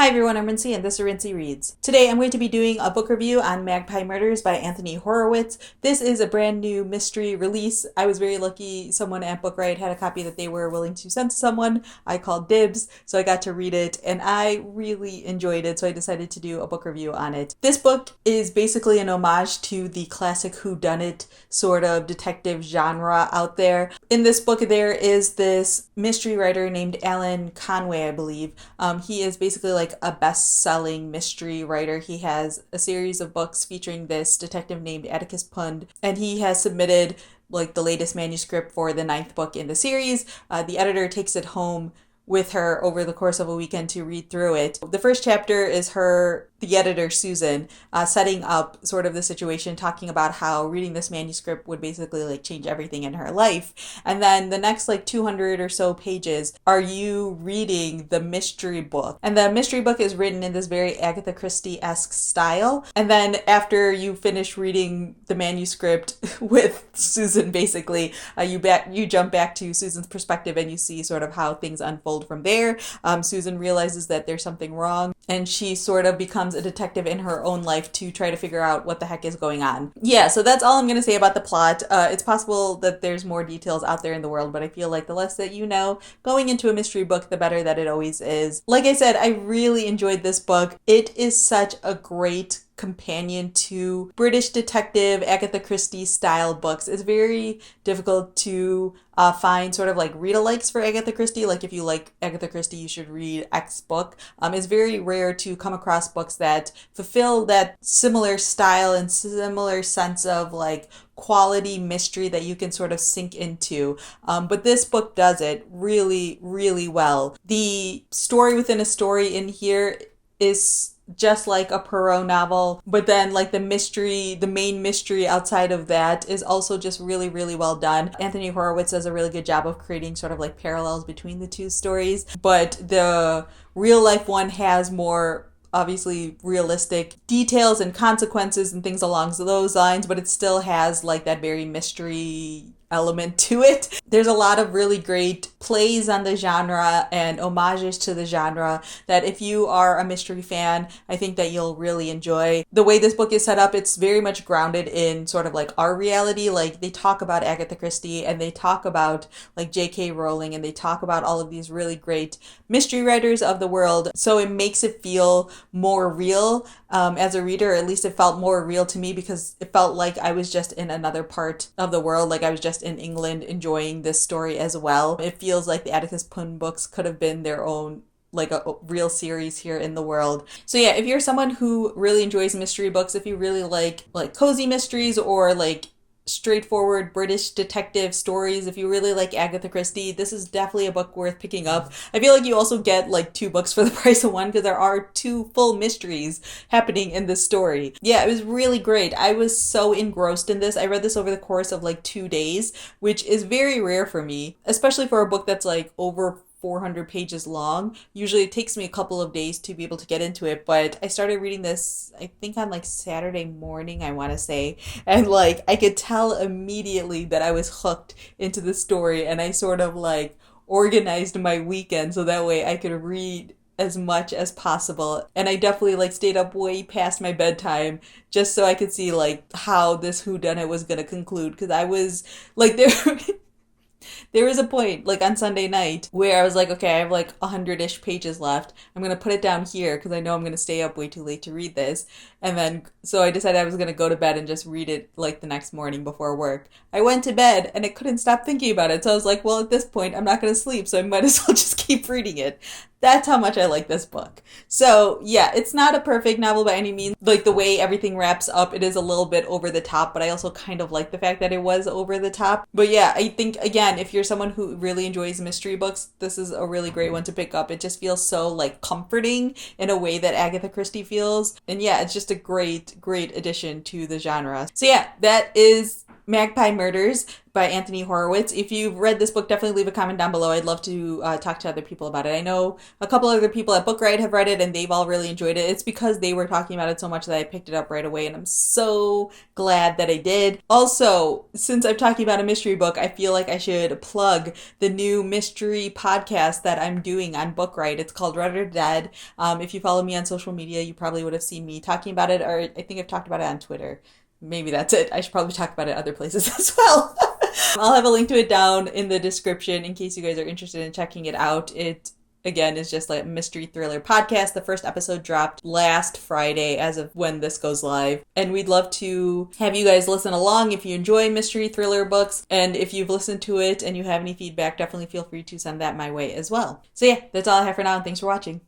Hi everyone, I'm Rincey and this is Rincey Reads. Today I'm going to be doing a book review on Magpie Murders by Anthony Horowitz. This is a brand new mystery release. I was very lucky someone at Book Riot had a copy that they were willing to send to someone. I called dibs, so I got to read it and I really enjoyed it, so I decided to do a book review on it. This book is basically an homage to the classic whodunit sort of detective genre out there. In this book there is this mystery writer named Alan Conway, I believe. He is basically like a best-selling mystery writer. He has a series of books featuring this detective named Atticus Pund, and he has submitted like the latest manuscript for the 9th book in the series. The editor takes it home with her over the course of a weekend to read through it. The first chapter is the editor, Susan, setting up sort of the situation, talking about how reading this manuscript would basically like change everything in her life. And then the next like 200 or so pages are you reading the mystery book. And the mystery book is written in this very Agatha Christie-esque style. And then after you finish reading the manuscript with Susan, basically, you jump back to Susan's perspective and you see sort of how things unfold from there. Susan realizes that there's something wrong and she sort of becomes a detective in her own life to try to figure out what the heck is going on. Yeah, so that's all I'm going to say about the plot. It's possible that there's more details out there in the world, but I feel like the less that you know going into a mystery book, the better that it always is. Like I said, I really enjoyed this book. It is such a great companion to British detective Agatha Christie style books. It's very difficult to find sort of like read-alikes for Agatha Christie. Like if you like Agatha Christie, you should read X book. It's very rare to come across books that fulfill that similar style and similar sense of like quality mystery that you can sort of sink into. But this book does it really, really well. The story within a story in here is just like a Poirot novel, but then like the main mystery outside of that is also just really, really well done. Anthony Horowitz does a really good job of creating sort of like parallels between the two stories, but the real life one has more obviously realistic details and consequences and things along those lines, but it still has like that very mystery element to it. There's a lot of really great plays on the genre and homages to the genre that if you are a mystery fan, I think that you'll really enjoy. The way this book is set up, it's very much grounded in sort of like our reality. Like they talk about Agatha Christie and they talk about like J.K. Rowling and they talk about all of these really great mystery writers of the world. So it makes it feel more real as a reader. At least it felt more real to me because it felt like I was just in another part of the world. Like I was just in England enjoying this story as well. It feels like the Atticus Pund books could have been their own like a real series here in the world. So yeah, if you're someone who really enjoys mystery books, if you really like cozy mysteries or like straightforward British detective stories, if you really like Agatha Christie, this is definitely a book worth picking up. I feel like you also get like 2 books for the price of one because there are 2 full mysteries happening in this story. Yeah, it was really great. I was so engrossed in this. I read this over the course of like 2 days, which is very rare for me, especially for a book that's like over 400 pages long. Usually it takes me a couple of days to be able to get into it, but I started reading this I think on like Saturday morning, I want to say, and like I could tell immediately that I was hooked into the story, and I sort of like organized my weekend so that way I could read as much as possible. And I definitely like stayed up way past my bedtime just so I could see like how this whodunit was gonna conclude, because I was like there was a point, like on Sunday night, where I was like, okay, I have like 100-ish pages left. I'm going to put it down here because I know I'm going to stay up way too late to read this. And then, so I decided I was going to go to bed and just read it like the next morning before work. I went to bed and I couldn't stop thinking about it. So I was like, well, at this point, I'm not going to sleep, so I might as well just keep reading it. That's how much I like this book. So yeah, it's not a perfect novel by any means. Like the way everything wraps up, it is a little bit over the top, but I also kind of like the fact that it was over the top. But yeah, I think again, if you're someone who really enjoys mystery books, this is a really great one to pick up. It just feels so like comforting in a way that Agatha Christie feels. And yeah, it's just a great, great addition to the genre. So yeah, that is Magpie Murders by Anthony Horowitz. If you've read this book, definitely leave a comment down below. I'd love to talk to other people about it. I know a couple other people at Book Riot have read it and they've all really enjoyed it. It's because they were talking about it so much that I picked it up right away, and I'm so glad that I did. Also, since I'm talking about a mystery book, I feel like I should plug the new mystery podcast that I'm doing on Book Riot. It's called Read or Dead. If you follow me on social media, you probably would have seen me talking about it, or I think I've talked about it on Twitter. Maybe that's it. I should probably talk about it other places as well. I'll have a link to it down in the description in case you guys are interested in checking it out. It, again, is just like a mystery thriller podcast. The first episode dropped last Friday as of when this goes live. And we'd love to have you guys listen along if you enjoy mystery thriller books. And if you've listened to it and you have any feedback, definitely feel free to send that my way as well. So yeah, that's all I have for now, and thanks for watching.